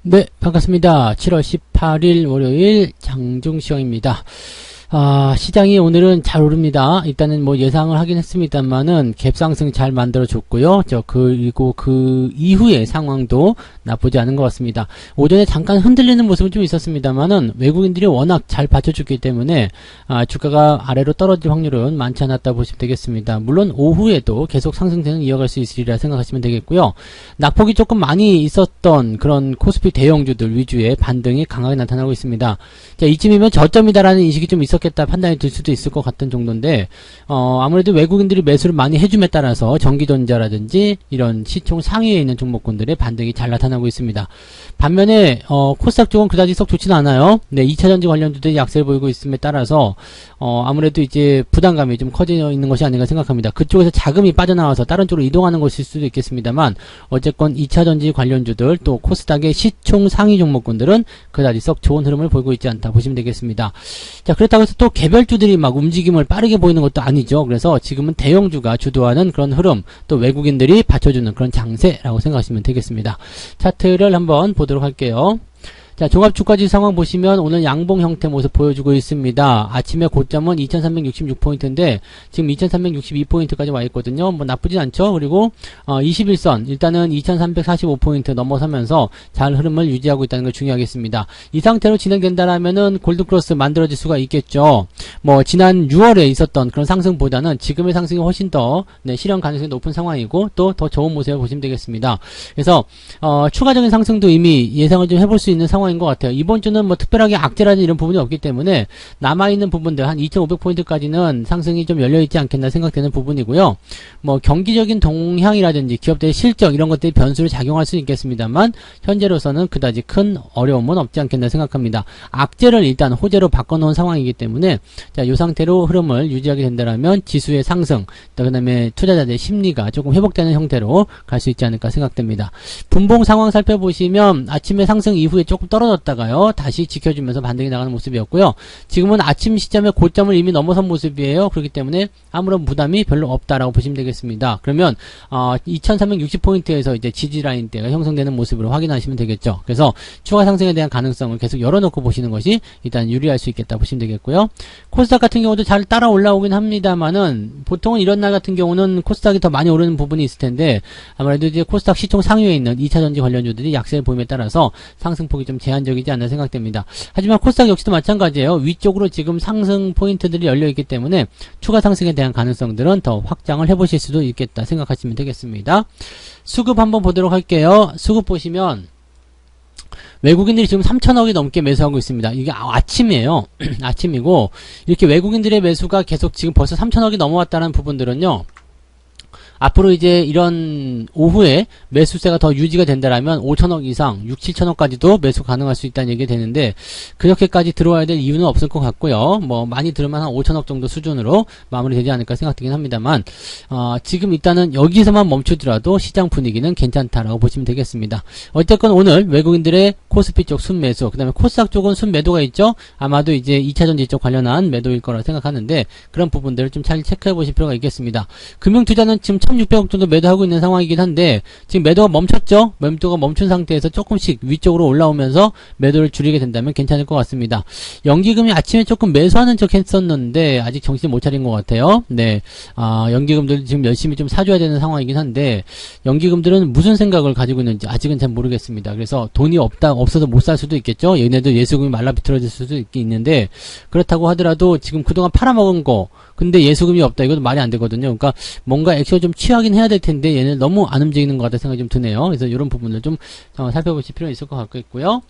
네, 반갑습니다. 7월 18일 월요일 장중시황입니다. 시장이 오늘은 잘 오릅니다. 일단은 뭐 예상을 하긴 했습니다만은 갭상승 잘 만들어줬고요. 그리고 그 이후의 상황도 나쁘지 않은 것 같습니다. 오전에 잠깐 흔들리는 모습은 좀 있었습니다만은 외국인들이 워낙 잘 받쳐줬기 때문에 주가가 아래로 떨어질 확률은 많지 않았다 보시면 되겠습니다. 물론 오후에도 계속 상승세는 이어갈 수 있으리라 생각하시면 되겠고요. 낙폭이 조금 많이 있었던 그런 코스피 대형주들 위주의 반등이 강하게 나타나고 있습니다. 자, 이쯤이면 저점이다라는 인식이 좀 있었겠다 판단이 들 수도 있을 것 같은 정도인데, 아무래도 외국인들이 매수를 많이 해줌에 따라서 전기전자라든지 이런 시총 상위에 있는 종목군들의 반등이 잘 나타나고 있습니다. 반면에 코스닥 쪽은 그다지 썩 좋지는 않아요. 네, 2차전지 관련주들이 약세를 보이고 있음에 따라서 아무래도 이제 부담감이 좀 커져 있는 것이 아닌가 생각합니다. 그쪽에서 자금이 빠져나와서 다른 쪽으로 이동하는 것일 수도 있겠습니다만, 어쨌건 2차전지 관련주들 또 코스닥의 시총 상위 종목군들은 그다지 썩 좋은 흐름을 보이고 있지 않다 보시면 되겠습니다. 자, 그렇다고 해서 또 개별주들이 막 움직임을 빠르게 보이는 것도 아니죠. 그래서 지금은 대형주가 주도하는 그런 흐름, 또 외국인들이 받쳐주는 그런 장세라고 생각하시면 되겠습니다. 차트를 한번 보도록 할게요. 자, 종합주가지수 상황 보시면 오늘 양봉 형태 모습 보여주고 있습니다. 아침에 고점은 2366포인트인데 지금 2362포인트까지 와 있거든요. 뭐 나쁘진 않죠. 그리고 21선 일단은 2345포인트 넘어서면서 잘 흐름을 유지하고 있다는 걸 중요하겠습니다. 이 상태로 진행된다라면은 골든크로스 만들어질 수가 있겠죠. 뭐 지난 6월에 있었던 그런 상승보다는 지금의 상승이 훨씬 더 실현 가능성이 높은 상황이고 또 더 좋은 모습을 보시면 되겠습니다. 그래서 추가적인 상승도 이미 예상을 좀 해볼 수 있는 상황 것 같아요. 이번 주는 뭐 특별하게 악재라는 이런 부분이 없기 때문에 남아있는 부분들 한 2500포인트까지는 상승이 좀 열려있지 않겠나 생각되는 부분이고요. 뭐 경기적인 동향이라든지 기업들의 실적 이런 것들이 변수를 작용할 수 있겠습니다만 현재로서는 그다지 큰 어려움은 없지 않겠나 생각합니다. 악재를 일단 호재로 바꿔놓은 상황이기 때문에 자, 이 상태로 흐름을 유지하게 된다면 지수의 상승, 그 다음에 투자자들의 심리가 조금 회복되는 형태로 갈 수 있지 않을까 생각됩니다. 분봉 상황 살펴보시면 아침에 상승 이후에 조금 떨어졌다가요 다시 지켜주면서 반등이 나가는 모습이었고요. 지금은 아침 시점에 고점을 이미 넘어선 모습이에요. 그렇기 때문에 아무런 부담이 별로 없다라고 보시면 되겠습니다. 그러면 2360포인트에서 이제 지지라인대가 형성되는 모습으로 확인하시면 되겠죠. 그래서 추가 상승에 대한 가능성을 계속 열어놓고 보시는 것이 일단 유리할 수 있겠다 보시면 되겠고요. 코스닥 같은 경우도 잘 따라 올라오긴 합니다만은 보통은 이런 날 같은 경우는 코스닥이 더 많이 오르는 부분이 있을 텐데 아무래도 이제 코스닥 시총 상위에 있는 2차전지 관련주들이 약세를 보임에 따라서 상승폭이 좀 제한적이지 않나 생각됩니다. 하지만 코스닥 역시도 마찬가지예요. 위쪽으로 지금 상승 포인트들이 열려있기 때문에 추가 상승에 대한 가능성들은 더 확장을 해보실 수도 있겠다 생각하시면 되겠습니다. 수급 한번 보도록 할게요. 수급 보시면 외국인들이 지금 3천억이 넘게 매수하고 있습니다. 이게 아침이에요. 아침이고 이렇게 외국인들의 매수가 계속 지금 벌써 3천억이 넘어왔다는 부분들은요. 앞으로 이제 이런 오후에 매수세가 더 유지가 된다라면 5천억 이상, 6, 7천억까지도 매수 가능할 수 있다는 얘기가 되는데 그렇게까지 들어와야 될 이유는 없을 것 같고요. 뭐 많이 들으면 한 5천억 정도 수준으로 마무리되지 않을까 생각되긴 합니다만 지금 일단은 여기서만 멈추더라도 시장 분위기는 괜찮다라고 보시면 되겠습니다. 어쨌건 오늘 외국인들의 코스피 쪽 순매수, 그 다음에 코스닥 쪽은 순매도가 있죠. 아마도 이제 2차전지 쪽 관련한 매도일 거라 생각하는데 그런 부분들을 좀 잘 체크해 보실 필요가 있겠습니다. 금융투자는 지금 1600억 정도 매도하고 있는 상황이긴 한데 지금 매도가 멈췄죠. 매도가 멈춘 상태에서 조금씩 위쪽으로 올라오면서 매도를 줄이게 된다면 괜찮을 것 같습니다. 연기금이 아침에 조금 매수하는 척 했었는데 아직 정신을 못 차린 것 같아요. 네, 연기금들 지금 열심히 좀 사줘야 되는 상황이긴 한데 연기금들은 무슨 생각을 가지고 있는지 아직은 잘 모르겠습니다. 그래서 돈이 없어서 못 살 수도 있겠죠. 얘네들 예수금이 말라 비틀어질 수도 있는데 그렇다고 하더라도 지금 그동안 팔아먹은 거 근데 예수금이 없다. 이것도 말이 안 되거든요. 그러니까 뭔가 액션을 좀 취하긴 해야 될 텐데 얘는 너무 안 움직이는 것 같다는 생각이 좀 드네요. 그래서 이런 부분을 좀 살펴보실 필요가 있을 것 같고요.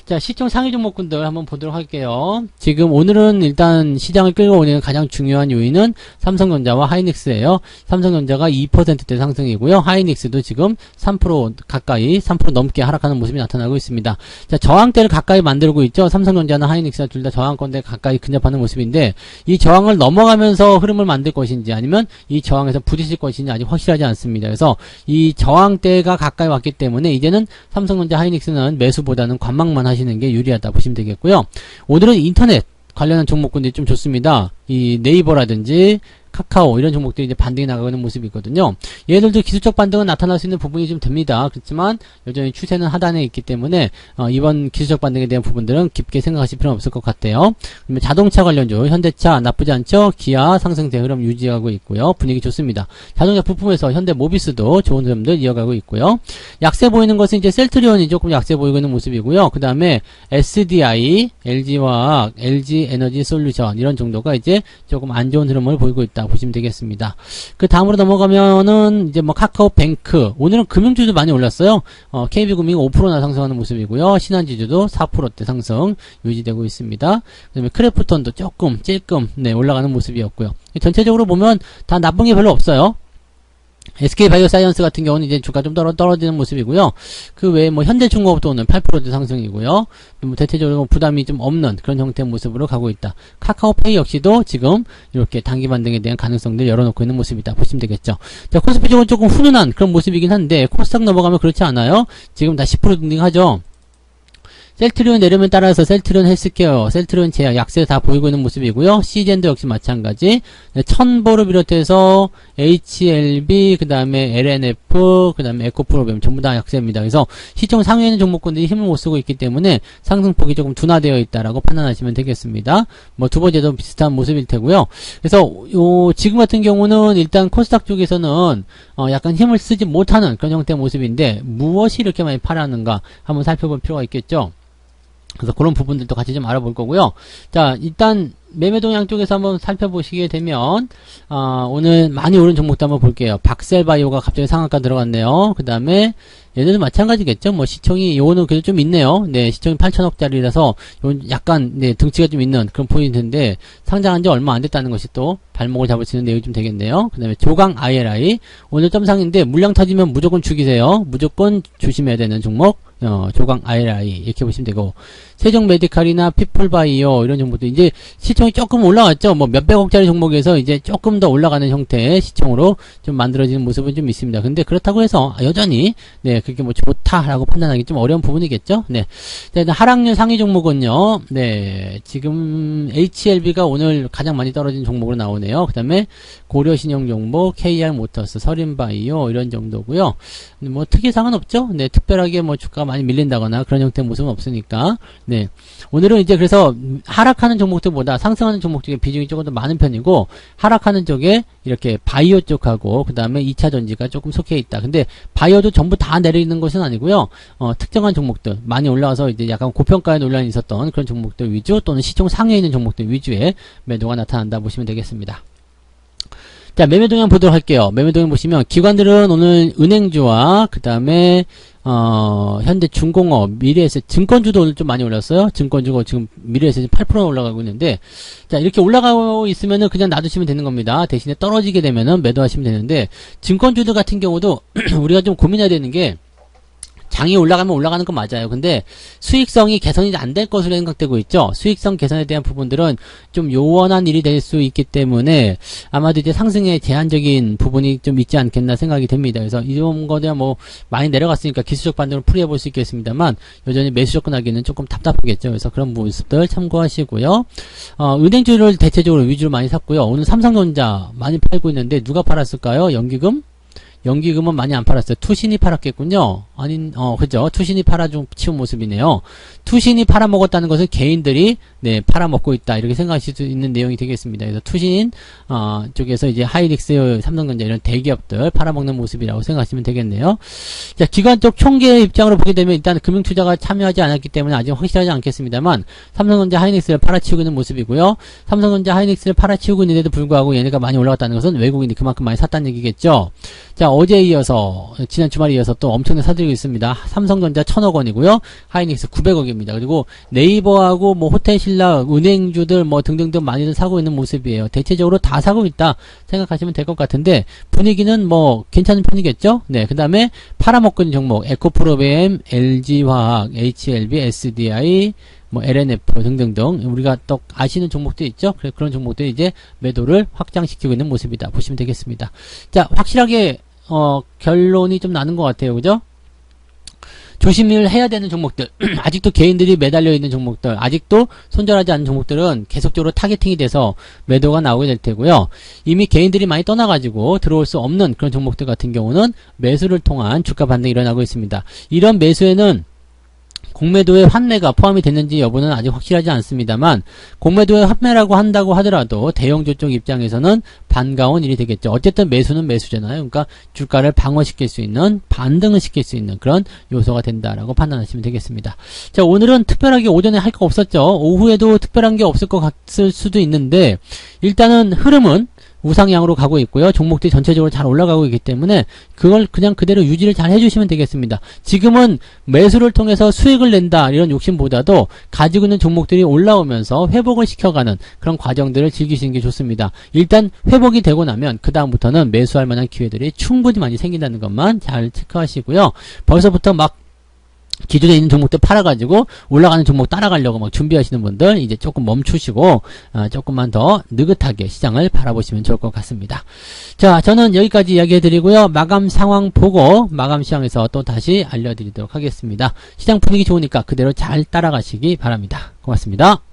자, 시총 상위 종목군들 한번 보도록 할게요. 지금 오늘은 일단 시장을 끌고 오는 가장 중요한 요인은 삼성전자와 하이닉스예요. 삼성전자가 2%대 상승이고요. 하이닉스도 지금 3% 가까이 3% 넘게 하락하는 모습이 나타나고 있습니다. 자, 저항대를 가까이 만들고 있죠. 삼성전자나 하이닉스가 둘 다 저항권대 가까이 근접하는 모습인데 이 저항을 넘어가면서 흐름을 만들 것인지 아니면 이 저항에서 부딪힐 것인지 아직 확실하지 않습니다. 그래서 이 저항대가 가까이 왔기 때문에 이제는 삼성전자 하이닉스는 매수보다는 관망만 하시는 게 유리하다 보시면 되겠고요. 오늘은 인터넷 관련한 종목군들이 좀 좋습니다. 이 네이버라든지 카카오 이런 종목들이 이제 반등이 나가고 있는 모습이거든요. 얘들도 기술적 반등은 나타날 수 있는 부분이 좀 됩니다. 그렇지만 여전히 추세는 하단에 있기 때문에 이번 기술적 반등에 대한 부분들은 깊게 생각하실 필요는 없을 것 같아요. 그러면 자동차 관련주 현대차 나쁘지 않죠. 기아 상승세 흐름 유지하고 있고요. 분위기 좋습니다. 자동차 부품에서 현대모비스도 좋은 흐름들 이어가고 있고요. 약세 보이는 것은 이제 셀트리온이 조금 약세 보이고 있는 모습이고요. 그 다음에 SDI, LG화학, LG에너지솔루션 이런 정도가 이제 조금 안 좋은 흐름을 보이고 있다 보시면 되겠습니다. 그 다음으로 넘어가면은 이제 뭐 카카오뱅크 오늘은 금융주도 많이 올랐어요. KB금융이 5%나 상승하는 모습이고요. 신한지주도 4%대 상승 유지되고 있습니다. 그 다음에 크래프톤도 조금 찔끔 올라가는 모습이었고요. 전체적으로 보면 다 나쁜 게 별로 없어요. SK바이오사이언스 같은 경우는 이제 주가 좀 떨어지는 모습이고요. 그 외에 뭐 현대중공업도 오늘 8% 상승이고요. 뭐 대체적으로 부담이 좀 없는 그런 형태의 모습으로 가고 있다. 카카오페이 역시도 지금 이렇게 단기 반등에 대한 가능성들 열어놓고 있는 모습이다 보시면 되겠죠. 자, 코스피 쪽은 조금 훈훈한 그런 모습이긴 한데 코스닥 넘어가면 그렇지 않아요. 지금 다 10% 등등하죠. 셀트리온 내려면 따라서 셀트리온 헬스케어, 셀트리온 제약, 약세 다 보이고 있는 모습이고요. 시젠도 역시 마찬가지. 첨보를 비롯해서 HLB, 그 다음에 LNF, 그 다음에 에코프로비움 전부 다 약세입니다. 그래서 시총 상위에 있는 종목군들이 힘을 못 쓰고 있기 때문에 상승폭이 조금 둔화되어 있다라고 판단하시면 되겠습니다. 뭐 두 번째도 비슷한 모습일 테고요. 그래서 지금 같은 경우는 일단 코스닥 쪽에서는 약간 힘을 쓰지 못하는 그런 형태의 모습인데 무엇이 이렇게 많이 팔았는가 한번 살펴볼 필요가 있겠죠. 그래서 그런 부분들도 같이 좀 알아볼 거고요. 자, 일단 매매 동향 쪽에서 한번 살펴보시게 되면 오늘 많이 오른 종목도 한번 볼게요. 박셀바이오가 갑자기 상한가 들어갔네요. 그 다음에 얘네도 마찬가지겠죠. 뭐 시총이 요거는 그래도 좀 있네요. 네, 시총이 8천억짜리라서 약간 등치가 좀 있는 그런 포인트인데 상장한 지 얼마 안 됐다는 것이 또 발목을 잡을 수 있는 내용이 좀 되겠네요. 그 다음에 조강 ILI 오늘 점상인데 물량 터지면 무조건 죽이세요. 무조건 조심해야 되는 종목. 조강 ILI 이렇게 보시면 되고 세종 메디칼이나 피플바이오 이런 종목도 이제 시총이 조금 올라왔죠. 뭐 몇백억짜리 종목에서 이제 조금 더 올라가는 형태의 시총으로 좀 만들어지는 모습은 좀 있습니다. 근데 그렇다고 해서 여전히 그게 뭐 좋다라고 판단하기 좀 어려운 부분이겠죠. 네. 하락률 상위 종목은요. 네. 지금 HLB가 오늘 가장 많이 떨어진 종목으로 나오네요. 그 다음에 고려신용 종목, KR모터스, 서린바이오 이런 정도고요. 뭐 특이사항은 없죠. 네. 특별하게 뭐 주가가 많이 밀린다거나 그런 형태의 모습은 없으니까. 네. 오늘은 이제 그래서 하락하는 종목들보다 상승하는 종목 중에 비중이 조금 더 많은 편이고 하락하는 쪽에 이렇게 바이오 쪽하고 그 다음에 2차 전지가 조금 속해 있다. 근데 바이오도 전부 다 내리는 것은 아니고요. 특정한 종목들 많이 올라와서 이제 약간 고평가에 논란이 있었던 그런 종목들 위주 또는 시총 상위에 있는 종목들 위주의 매도가 나타난다 보시면 되겠습니다. 자, 매매 동향 보도록 할게요. 매매 동향 보시면 기관들은 오늘 은행주와 그 다음에 현대중공업, 미래에셋, 증권주도 오늘 좀 많이 올랐어요. 증권주가 지금 미래에셋이 8% 올라가고 있는데, 자, 이렇게 올라가고 있으면은 그냥 놔두시면 되는 겁니다. 대신에 떨어지게 되면은 매도하시면 되는데, 증권주들 같은 경우도 우리가 좀 고민해야 되는 게, 장이 올라가면 올라가는 건 맞아요. 근데 수익성이 개선이 안 될 것으로 생각되고 있죠. 수익성 개선에 대한 부분들은 좀 요원한 일이 될 수 있기 때문에 아마도 이제 상승에 제한적인 부분이 좀 있지 않겠나 생각이 됩니다. 그래서 이런 거에 대한 뭐 많이 내려갔으니까 기술적 반등을 풀이해 볼 수 있겠습니다만 여전히 매수 접근하기는 조금 답답하겠죠. 그래서 그런 모습들 참고하시고요. 은행주를 대체적으로 위주로 많이 샀고요. 오늘 삼성전자 많이 팔고 있는데 누가 팔았을까요? 연기금은 많이 안 팔았어요. 투신이 팔았겠군요. 그죠. 투신이 치운 모습이네요. 투신이 팔아먹었다는 것은 개인들이, 팔아먹고 있다. 이렇게 생각하실 수 있는 내용이 되겠습니다. 그래서 투신, 쪽에서 이제 하이닉스, 삼성전자 이런 대기업들 팔아먹는 모습이라고 생각하시면 되겠네요. 자, 기관 쪽 총계의 입장으로 보게 되면 일단 금융투자가 참여하지 않았기 때문에 아직 확실하지 않겠습니다만, 삼성전자 하이닉스를 팔아치우고 있는 모습이고요. 삼성전자 하이닉스를 팔아치우고 있는데도 불구하고 얘네가 많이 올라갔다는 것은 외국인이 그만큼 많이 샀다는 얘기겠죠. 자, 어제에 이어서, 지난 주말에 이어서 또 엄청나게 사들이고 있습니다. 삼성전자 1000억원이고요. 하이닉스 900억입니다. 그리고 네이버하고 뭐 호텔신락, 은행주들 뭐 등등등 많이들 사고 있는 모습이에요. 대체적으로 다 사고 있다 생각하시면 될 것 같은데 분위기는 뭐 괜찮은 편이겠죠? 네, 그 다음에 팔아먹고 있는 종목 에코프로비엠, LG화학, HLB, SDI, 뭐 LNF 등등등 우리가 또 아시는 종목도 있죠. 그런 종목들이 이제 매도를 확장시키고 있는 모습이다 보시면 되겠습니다. 자, 확실하게 결론이 좀 나는 것 같아요. 그죠? 조심을 해야 되는 종목들, 아직도 개인들이 매달려 있는 종목들, 아직도 손절하지 않은 종목들은 계속적으로 타겟팅이 돼서 매도가 나오게 될 테고요. 이미 개인들이 많이 떠나가지고 들어올 수 없는 그런 종목들 같은 경우는 매수를 통한 주가 반등이 일어나고 있습니다. 이런 매수에는 공매도의 환매가 포함이 됐는지 여부는 아직 확실하지 않습니다만, 공매도의 환매라고 한다고 하더라도 대형주 쪽 입장에서는 반가운 일이 되겠죠. 어쨌든 매수는 매수잖아요. 그러니까 주가를 방어시킬 수 있는, 반등을 시킬 수 있는 그런 요소가 된다라고 판단하시면 되겠습니다. 자, 오늘은 특별하게 오전에 할 거 없었죠. 오후에도 특별한 게 없을 것 같을 수도 있는데, 일단은 흐름은 우상향으로 가고 있고요. 종목들이 전체적으로 잘 올라가고 있기 때문에 그걸 그냥 그대로 유지를 잘 해주시면 되겠습니다. 지금은 매수를 통해서 수익을 낸다 이런 욕심보다도 가지고 있는 종목들이 올라오면서 회복을 시켜가는 그런 과정들을 즐기시는 게 좋습니다. 일단 회복이 되고 나면 그 다음부터는 매수할 만한 기회들이 충분히 많이 생긴다는 것만 잘 체크하시고요. 벌써부터 막 기존에 있는 종목들 팔아가지고 올라가는 종목 따라가려고 막 준비하시는 분들 이제 조금 멈추시고 조금만 더 느긋하게 시장을 바라보시면 좋을 것 같습니다. 자, 저는 여기까지 이야기해드리고요. 마감 상황 보고 마감 시장에서 또 다시 알려드리도록 하겠습니다. 시장 분위기 좋으니까 그대로 잘 따라가시기 바랍니다. 고맙습니다.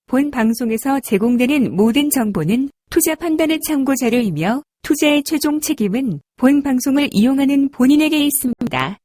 본 방송에서 제공되는 모든 정보는 투자 판단의 참고 자료이며 투자의 최종 책임은 본 방송을 이용하는 본인에게 있습니다.